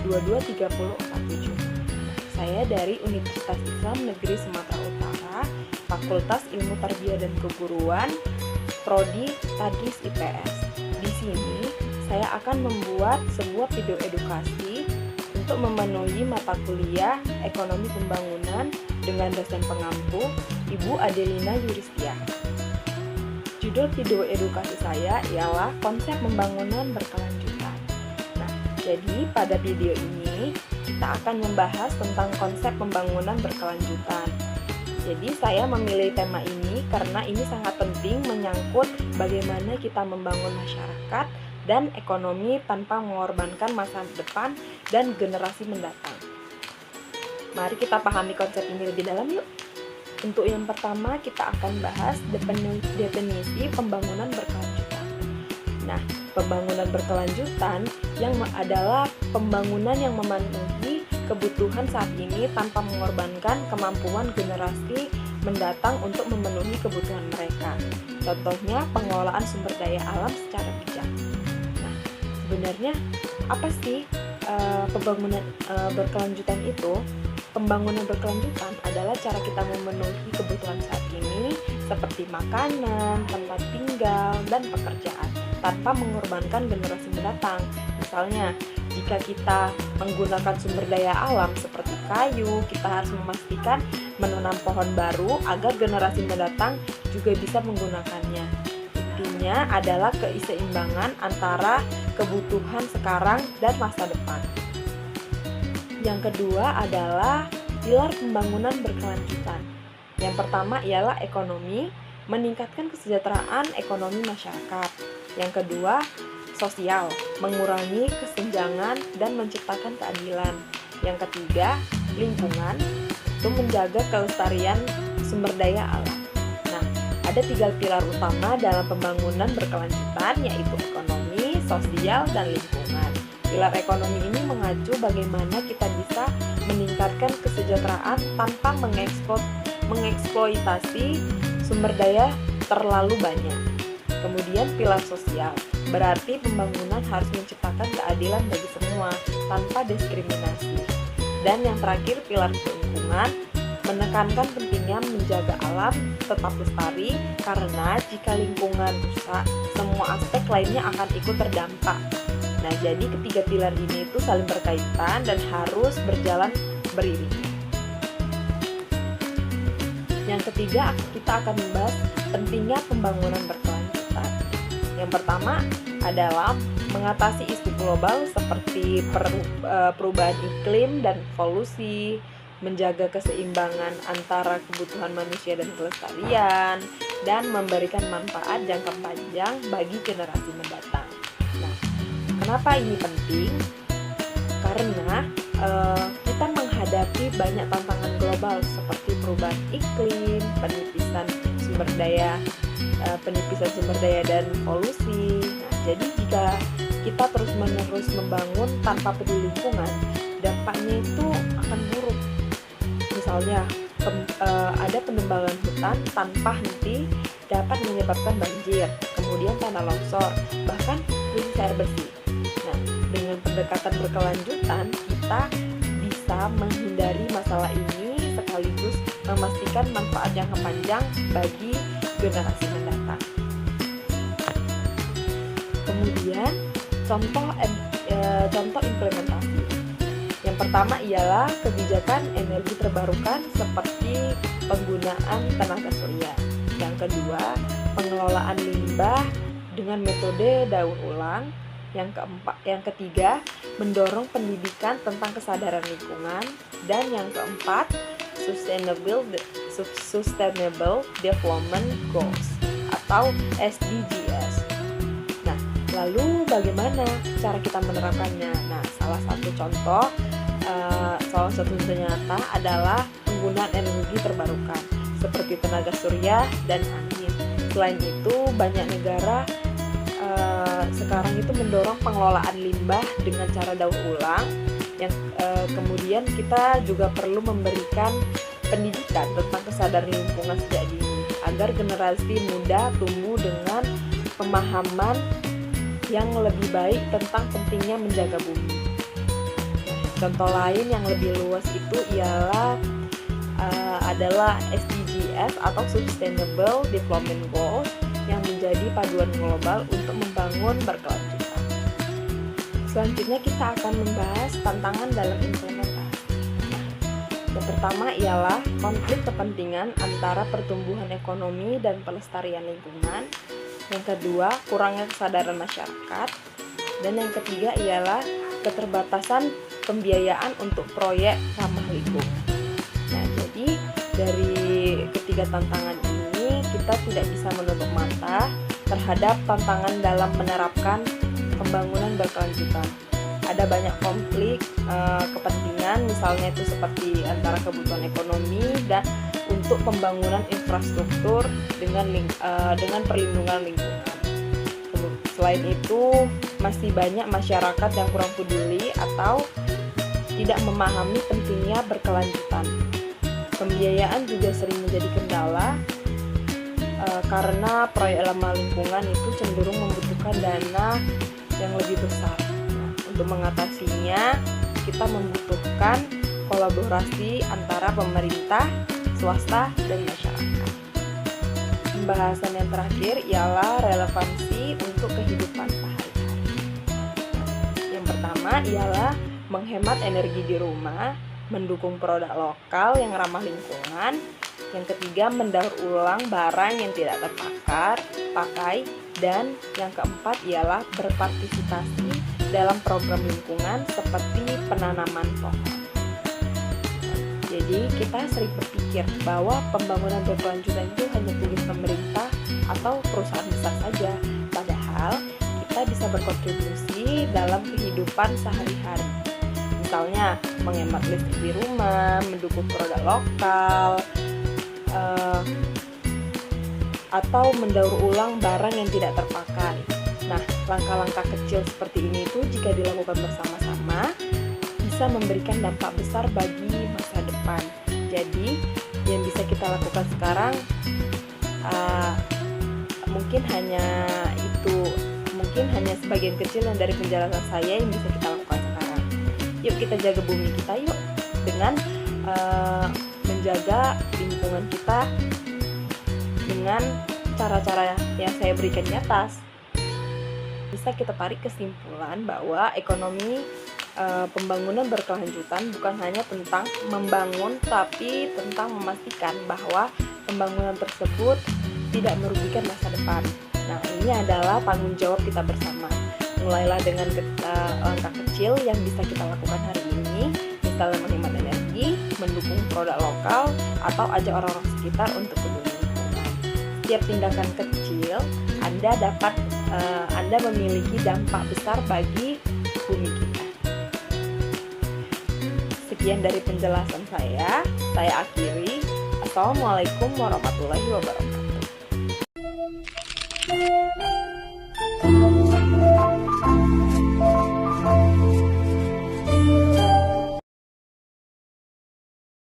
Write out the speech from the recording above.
22347. Saya dari Universitas Islam Negeri Sumatera Utara, Fakultas Ilmu Tarbiyah dan Keguruan, Prodi Tadris IPS. Di sini saya akan membuat sebuah video edukasi untuk memenuhi mata kuliah Ekonomi Pembangunan dengan dosen pengampu Ibu Adelina Yuristia. Judul video edukasi saya ialah Konsep Pembangunan Berkelanjutan. Nah, jadi pada video ini kita akan membahas tentang konsep pembangunan berkelanjutan. Jadi saya memilih tema ini karena ini sangat penting menyangkut bagaimana kita membangun masyarakat dan ekonomi tanpa mengorbankan masa depan dan generasi mendatang. Mari kita pahami konsep ini lebih dalam yuk. Untuk yang pertama kita akan bahas definisi pembangunan berkelanjutan. Nah, pembangunan berkelanjutan yang adalah pembangunan yang memenuhi kebutuhan saat ini tanpa mengorbankan kemampuan generasi mendatang untuk memenuhi kebutuhan mereka. Contohnya pengelolaan sumber daya alam secara bijak. Nah, sebenarnya apa sih pembangunan berkelanjutan itu? Pembangunan berkelanjutan adalah cara kita memenuhi kebutuhan saat ini seperti makanan, tempat tinggal, dan pekerjaan tanpa mengorbankan generasi mendatang. Misalnya, jika kita menggunakan sumber daya alam seperti kayu, kita harus memastikan menanam pohon baru agar generasi mendatang juga bisa menggunakannya. Intinya adalah keseimbangan antara kebutuhan sekarang dan masa depan. Yang kedua adalah pilar pembangunan berkelanjutan. Yang pertama ialah ekonomi, meningkatkan kesejahteraan ekonomi masyarakat. Yang kedua, sosial, mengurangi kesenjangan dan menciptakan keadilan. Yang ketiga, lingkungan, itu menjaga kelestarian sumber daya alam. Nah, ada 3 pilar utama dalam pembangunan berkelanjutan, yaitu ekonomi, sosial, dan lingkungan. Pilar ekonomi ini mengacu bagaimana kita bisa meningkatkan kesejahteraan tanpa mengeksploitasi sumber daya terlalu banyak. Kemudian pilar sosial, berarti pembangunan harus menciptakan keadilan bagi semua tanpa diskriminasi. Dan yang terakhir pilar lingkungan, menekankan pentingnya menjaga alam tetap lestari karena jika lingkungan rusak, semua aspek lainnya akan ikut terdampak. Nah, jadi ketiga pilar ini itu saling berkaitan dan harus berjalan beriringan. Yang ketiga, kita akan membahas pentingnya pembangunan berkelanjutan. Yang pertama adalah mengatasi isu global seperti perubahan iklim dan polusi, menjaga keseimbangan antara kebutuhan manusia dan kelestarian, dan memberikan manfaat jangka panjang bagi generasi mendatang. Nah, kenapa ini penting? Karena kita menghadapi banyak tantangan global seperti perubahan iklim, penipisan sumber daya dan polusi. Nah, jadi jika kita terus-menerus membangun tanpa peduli lingkungan, dampaknya itu akan buruk. Misalnya, ada penebangan hutan tanpa henti dapat menyebabkan banjir, kemudian tanah longsor, bahkan krisis air bersih. Nah, dengan pendekatan berkelanjutan, kita bisa menghindari masalah ini sekaligus memastikan manfaat jangka panjang bagi generasi mendatang. Kemudian, contoh implementasi. Yang pertama ialah kebijakan energi terbarukan seperti penggunaan tenaga surya. Yang kedua, pengelolaan limbah dengan metode daur ulang. Yang ketiga, mendorong pendidikan tentang kesadaran lingkungan. Dan yang keempat, Sustainable Development Goals atau SDGs. Nah, lalu bagaimana cara kita menerapkannya? Nah, salah satu nyata adalah penggunaan energi terbarukan seperti tenaga surya dan angin. Selain itu, banyak negara sekarang itu mendorong pengelolaan limbah dengan cara daur ulang. Yang kemudian kita juga perlu memberikan pendidikan tentang kesadaran lingkungan sejak dini agar generasi muda tumbuh dengan pemahaman yang lebih baik tentang pentingnya menjaga bumi. Nah, Contoh lain yang lebih luas itu adalah SDGs atau Sustainable Development Goals yang menjadi paduan global untuk membangun berkelanjutan. Selanjutnya kita akan membahas tantangan dalam implementasi. Yang pertama ialah konflik kepentingan antara pertumbuhan ekonomi dan pelestarian lingkungan. Yang kedua, kurangnya kesadaran masyarakat. Dan yang ketiga ialah keterbatasan pembiayaan untuk proyek ramah lingkungan. Nah, jadi dari ketiga tantangan ini kita tidak bisa menutup mata terhadap tantangan dalam menerapkan pembangunan berkelanjutan. Ada banyak konflik kepentingan, misalnya itu seperti antara kebutuhan ekonomi dan untuk pembangunan infrastruktur dengan perlindungan lingkungan. Selain itu, masih banyak masyarakat yang kurang peduli atau tidak memahami pentingnya berkelanjutan. Pembiayaan juga sering menjadi kendala karena proyek ramah lingkungan itu cenderung membutuhkan dana yang lebih besar. Nah, untuk mengatasinya, kita membutuhkan kolaborasi antara pemerintah, swasta, dan masyarakat. Pembahasan yang terakhir ialah relevansi untuk kehidupan sehari-hari. Yang pertama ialah menghemat energi di rumah, mendukung produk lokal yang ramah lingkungan. Yang ketiga, mendaur ulang barang yang tidak terpakai. Dan yang keempat ialah berpartisipasi dalam program lingkungan seperti penanaman pohon. Jadi kita sering berpikir bahwa pembangunan berkelanjutan itu hanya tugas pemerintah atau perusahaan besar saja. Padahal kita bisa berkontribusi dalam kehidupan sehari-hari. Misalnya menghemat listrik di rumah, mendukung produk lokal, atau mendaur ulang barang yang tidak terpakai. Nah, langkah-langkah kecil seperti ini itu jika dilakukan bersama-sama bisa memberikan dampak besar bagi masa depan. Jadi, yang bisa kita lakukan sekarang mungkin hanya sebagian kecil yang dari penjelasan saya yang bisa kita lakukan sekarang. Yuk kita jaga bumi kita yuk dengan menjaga lingkungan kita dengan cara-cara yang saya berikan di atas. Bisa kita tarik kesimpulan bahwa ekonomi pembangunan berkelanjutan bukan hanya tentang membangun, tapi tentang memastikan bahwa pembangunan tersebut tidak merugikan masa depan. Nah, ini adalah tanggung jawab kita bersama. Mulailah dengan langkah kecil yang bisa kita lakukan hari ini, misalnya menghemat energi, mendukung produk lokal, atau ajak orang-orang sekitar untuk peduli lingkungan. Setiap tindakan kecil, Anda memiliki dampak besar bagi bumi kita. Sekian dari penjelasan saya akhiri. Assalamualaikum warahmatullahi wabarakatuh.